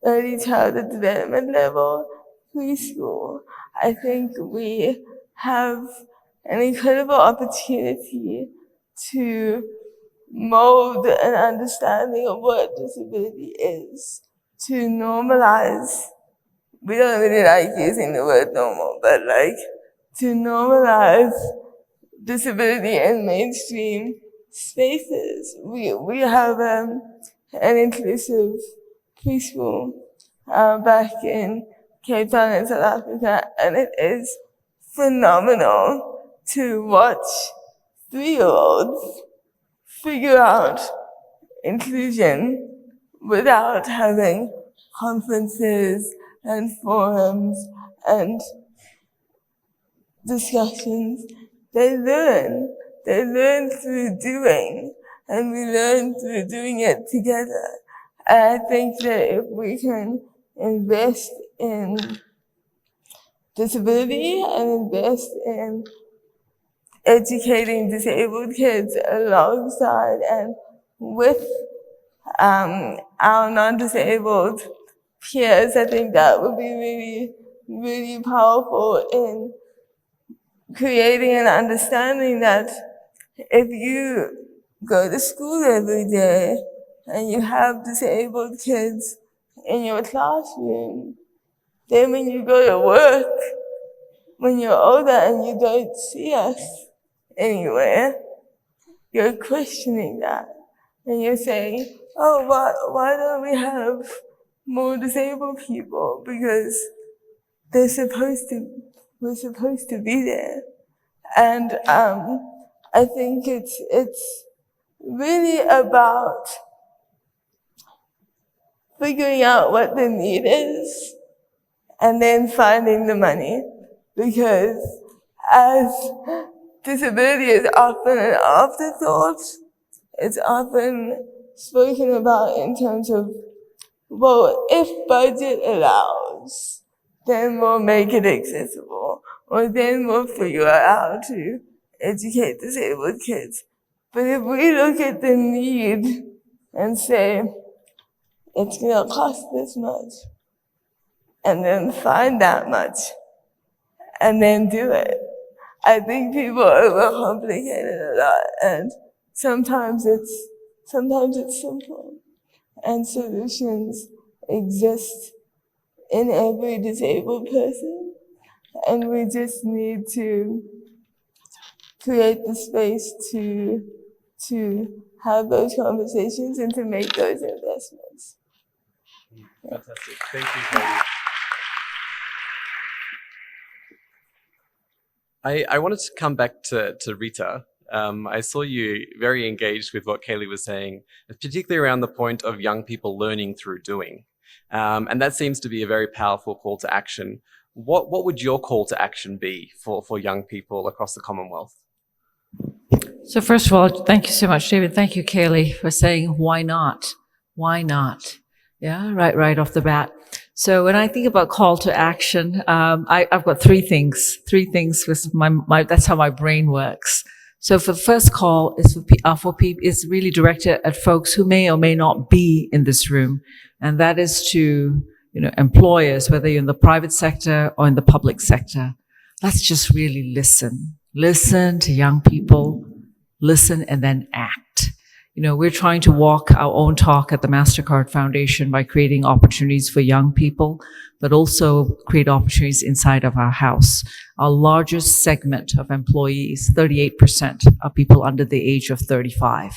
early childhood development level, preschool. I think we have an incredible opportunity to mold an understanding of what disability is, to normalize. We don't really like using the word normal, but like to normalize disability in mainstream spaces. We have an inclusive preschool back in Cape Town in South Africa, and it is phenomenal to watch 3-year-olds figure out inclusion without having conferences and forums and discussions. They learn through doing, and we learn through doing it together. And I think that if we can invest in disability and invest in educating disabled kids alongside and with our non-disabled peers, I think that would be really, really powerful in creating an understanding that if you go to school every day and you have disabled kids in your classroom, then when you go to work, when you're older and you don't see us anywhere, you're questioning that. And you're saying, oh, why don't we have more disabled people? Because we're supposed to be there. And I think it's really about figuring out what the need is and then finding the money. Because as disability is often an afterthought, it's often spoken about in terms of, well, if budget allows, then we'll make it accessible, or then we'll figure out how to educate disabled kids. But if we look at the need and say, it's gonna cost this much, and then find that much, and then do it, I think people overcomplicate it a lot, and sometimes it's simple, and solutions exist in every disabled person, and we just need to create the space to have those conversations and to make those investments. Fantastic. Thank you, Katie. I wanted to come back to Rita. I saw you very engaged with what Kaylee was saying, particularly around the point of young people learning through doing. And that seems to be a very powerful call to action. What would your call to action be for young people across the Commonwealth? So first of all, thank you so much, David. Thank you, Kaylee, for saying, why not? Why not? Yeah, right off the bat. So when I think about call to action, I've got three things with my that's how my brain works. So for the first call is for people, is really directed at folks who may or may not be in this room. And that is to, employers, whether you're in the private sector or in the public sector. Let's just really listen. Listen to young people, listen and then act. We're trying to walk our own talk at the MasterCard Foundation by creating opportunities for young people, but also create opportunities inside of our house. Our largest segment of employees, 38%, are people under the age of 35.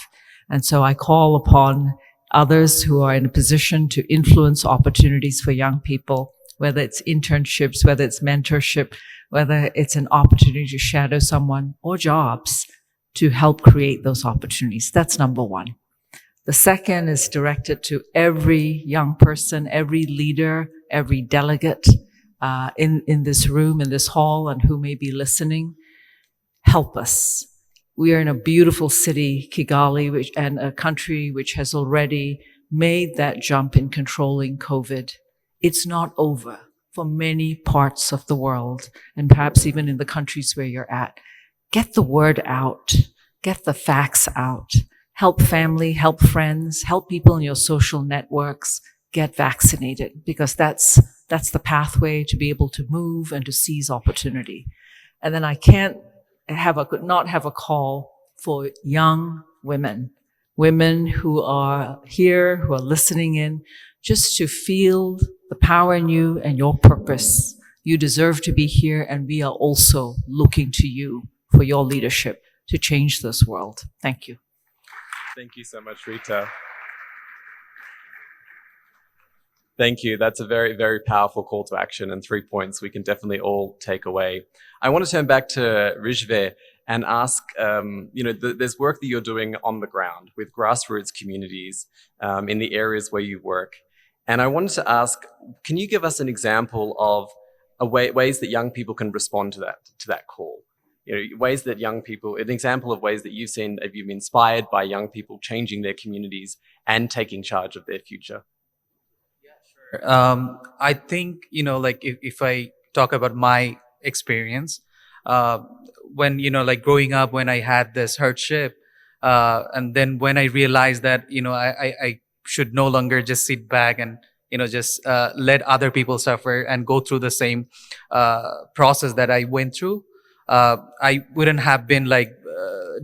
And so I call upon others who are in a position to influence opportunities for young people, whether it's internships, whether it's mentorship, whether it's an opportunity to shadow someone or jobs, to help create those opportunities. That's number one. The second is directed to every young person, every leader, every delegate in this room, in this hall, and who may be listening. Help us. We are in a beautiful city, Kigali, and a country which has already made that jump in controlling COVID. It's not over for many parts of the world, and perhaps even in the countries where you're at. Get the word out. Get the facts out. Help family, help friends, help people in your social networks. Get vaccinated, because that's the pathway to be able to move and to seize opportunity. And then I can't not have a call for young women who are here, who are listening in, just to feel the power in you and your purpose. You deserve to be here, and we are also looking to you for your leadership to change this world. Thank you. Thank you so much, Rita. Thank you. That's a very, very powerful call to action, and 3 points we can definitely all take away. I want to turn back to Rijve and ask, there's work that you're doing on the ground with grassroots communities in the areas where you work. And I wanted to ask, can you give us an example of ways that young people can respond to that call? Ways that young people, an example of ways that you've seen, have you been inspired by young people changing their communities and taking charge of their future? I think, if I talk about my experience, when, growing up, when I had this hardship, and then when I realized that, I should no longer just sit back and, just let other people suffer and go through the same process that I went through, I wouldn't have been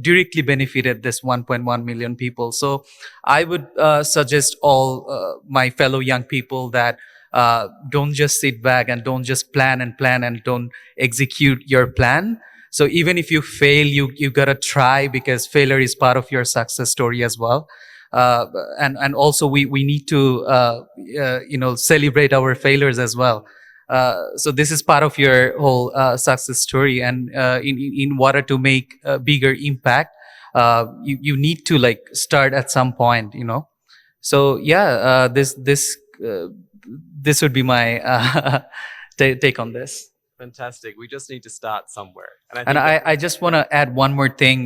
directly benefited this 1.1 million people. So I would suggest all my fellow young people that don't just sit back and don't just plan and don't execute your plan. So even if you fail, you gotta try, because failure is part of your success story as well. And also we need to celebrate our failures as well. So this is part of your whole success story, and in order to make a bigger impact, you need to start at some point, So yeah, this would be my take on this. Fantastic. We just need to start somewhere. And I just want to add one more thing.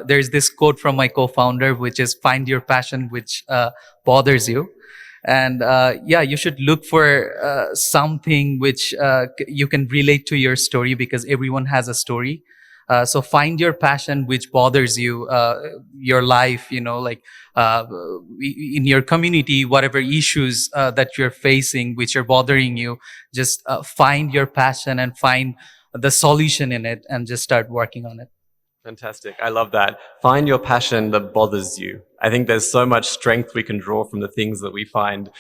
There's this quote from my co-founder, which is "Find your passion, which bothers you." And you should look for something which you can relate to your story, because everyone has a story. So find your passion which bothers you, your life, in your community, whatever issues that you're facing which are bothering you, just find your passion and find the solution in it and just start working on it. Fantastic. I love that. Find your passion that bothers you. I think there's so much strength we can draw from the things that we find,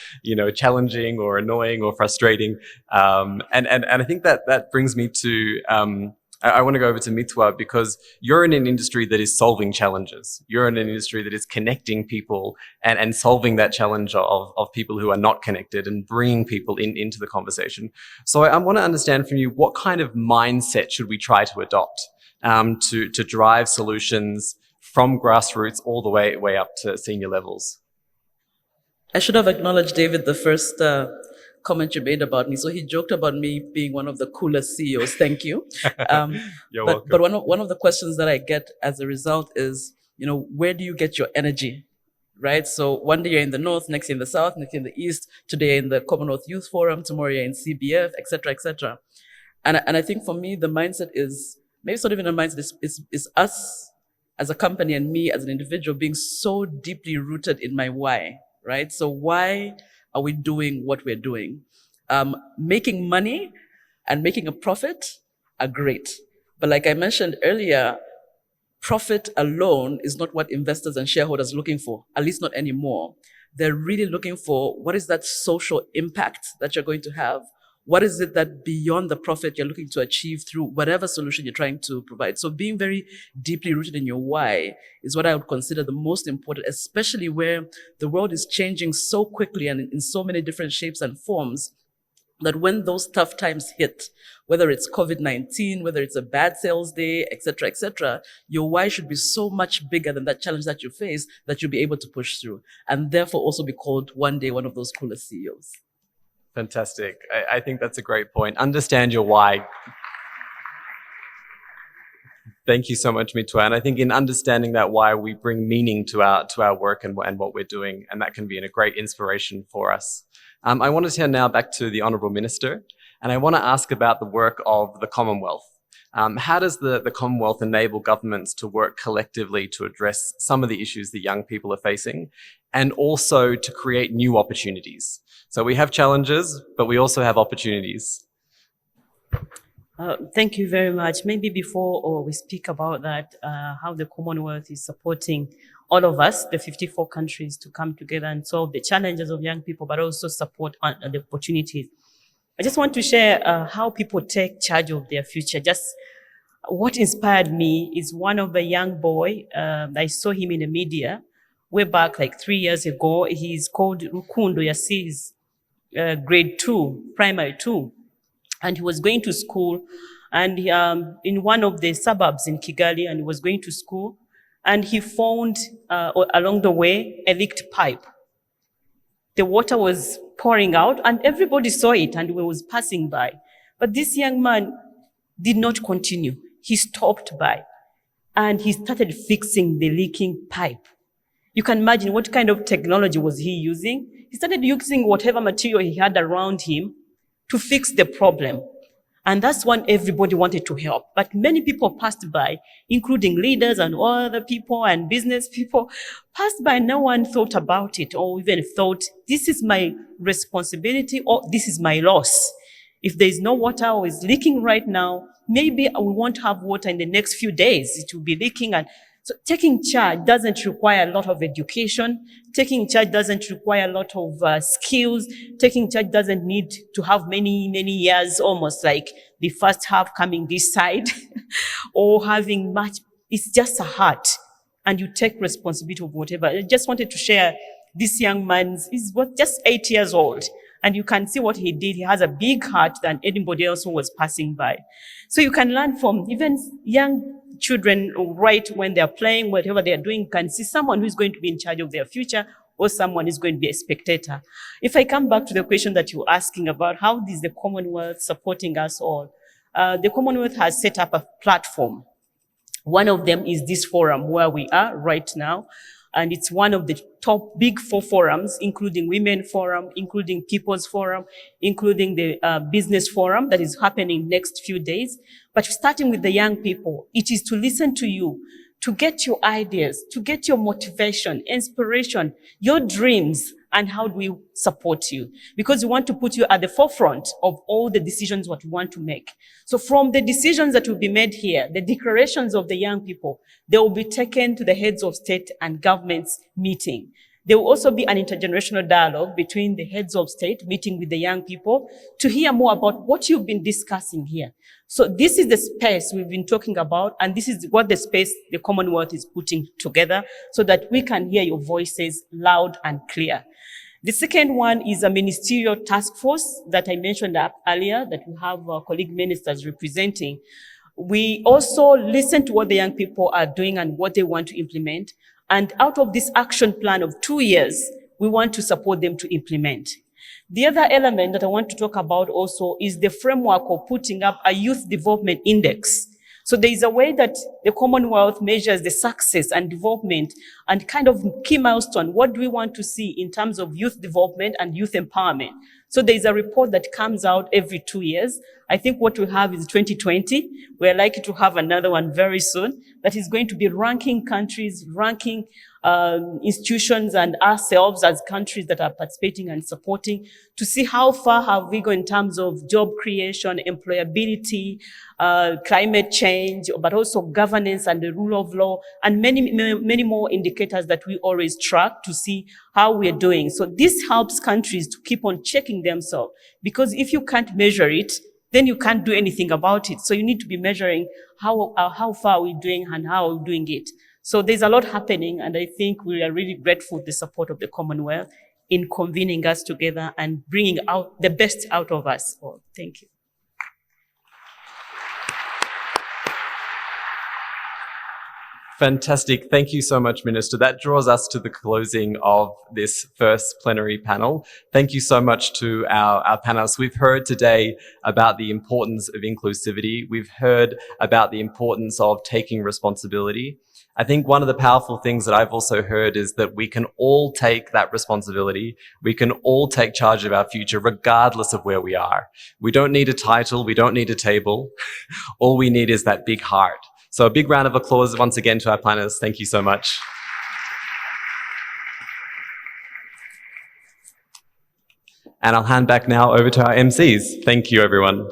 challenging or annoying or frustrating. And I think that brings me to, I want to go over to Mitwa, because you're in an industry that is solving challenges. You're in an industry that is connecting people and solving that challenge of people who are not connected and bringing people into the conversation. So I want to understand from you, what kind of mindset should we try to adopt to drive solutions from grassroots all the way up to senior levels? I should have acknowledged, David, the first comment you made about me. So he joked about me being one of the coolest CEOs. Thank you. You're but welcome. one of the questions that I get as a result is, where do you get your energy? Right? So one day you're in the north, next year in the south, next year in the east, today in the Commonwealth Youth Forum, tomorrow you're in CBF, etc., etc. And I think for me, the mindset is, maybe it's not even a mindset, is us as a company and me as an individual being so deeply rooted in my why, right? So why are we doing what we're doing? Making money and making a profit are great. But like I mentioned earlier, profit alone is not what investors and shareholders are looking for, at least not anymore. They're really looking for, what is that social impact that you're going to have? What is it that beyond the profit you're looking to achieve through whatever solution you're trying to provide? So being very deeply rooted in your why is what I would consider the most important, especially where the world is changing so quickly and in so many different shapes and forms, that when those tough times hit, whether it's COVID-19, whether it's a bad sales day, etc., your why should be so much bigger than that challenge that you face, that you'll be able to push through, and therefore also be called one day one of those coolest CEOs. Fantastic. I think that's a great point. Understand your why. Thank you so much, Mitwa. And I think in understanding that why we bring meaning to our work and what we're doing, and that can be a great inspiration for us. I want to turn now back to the Honourable Minister, and I want to ask about the work of the Commonwealth. How does the Commonwealth enable governments to work collectively to address some of the issues that young people are facing, and also to create new opportunities? So we have challenges, but we also have opportunities. Thank you very much. Maybe before we speak about that, how the Commonwealth is supporting all of us, the 54 countries, to come together and solve the challenges of young people, but also support the opportunities. I just want to share how people take charge of their future. Just what inspired me is one of the young boy, I saw him in the media way back like 3 years ago. He's called Rukundo Yasis, grade 2, primary 2. And he was going to school and in one of the suburbs in Kigali, and he was going to school, and he found along the way a leaked pipe. The water was pouring out and everybody saw it and was passing by. But this young man did not continue. He stopped by and he started fixing the leaking pipe. You can imagine what kind of technology was he using. He started using whatever material he had around him to fix the problem. And that's when everybody wanted to help. But many people passed by, including leaders and other people and business people, passed by. No one thought about it or even thought, this is my responsibility or this is my loss. If there is no water or is leaking right now, maybe we won't have water in the next few days. It will be leaking. And so taking charge doesn't require a lot of education. Taking charge doesn't require a lot of skills. Taking charge doesn't need to have many years, almost like the first half coming this side or having much. It's just a heart and you take responsibility of whatever. I just wanted to share this young man is just 8 years old. And you can see what he did. He has a big heart than anybody else who was passing by. So you can learn from even young children, right, when they're playing, whatever they're doing, you can see someone who's going to be in charge of their future or someone is going to be a spectator. If I come back to the question that you're asking about, how is the Commonwealth supporting us all? The Commonwealth has set up a platform. One of them is this forum where we are right now. And it's one of the top big 4 forums, including Women Forum, including People's Forum, including the Business Forum that is happening next few days. But starting with the young people, it is to listen to you, to get your ideas, to get your motivation, inspiration, your dreams, and how do we support you? Because we want to put you at the forefront of all the decisions what we want to make. So from the decisions that will be made here, the declarations of the young people, they will be taken to the heads of state and governments meeting. There will also be an intergenerational dialogue between the heads of state meeting with the young people to hear more about what you've been discussing here. So this is the space we've been talking about, and this is what the space the Commonwealth is putting together so that we can hear your voices loud and clear. The second one is a ministerial task force that I mentioned earlier that we have our colleague ministers representing. We also listen to what the young people are doing and what they want to implement. And out of this action plan of 2 years, we want to support them to implement. The other element that I want to talk about also is the framework of putting up a youth development index. So there is a way that the Commonwealth measures the success and development and kind of key milestone. What do we want to see in terms of youth development and youth empowerment? So there is a report that comes out every 2 years. I think what we have is 2020. We're likely to have another one very soon that is going to be ranking countries, ranking institutions and ourselves as countries that are participating and supporting to see how far have we gone in terms of job creation, employability, climate change, but also governance and the rule of law, and many more indicators that we always track to see how we're doing. So this helps countries to keep on checking themselves, because if you can't measure it, then you can't do anything about it. So you need to be measuring how far we're doing and how we're doing it. So there's a lot happening, and I think we are really grateful for the support of the Commonwealth in convening us together and bringing out the best out of us all. Thank you. Fantastic. Thank you so much, Minister. That draws us to the closing of this first plenary panel. Thank you so much to our panelists. We've heard today about the importance of inclusivity. We've heard about the importance of taking responsibility. I think one of the powerful things that I've also heard is that we can all take that responsibility. We can all take charge of our future, regardless of where we are. We don't need a title. We don't need a table. All we need is that big heart. So a big round of applause once again to our panelists. Thank you so much. And I'll hand back now over to our MCs. Thank you, everyone.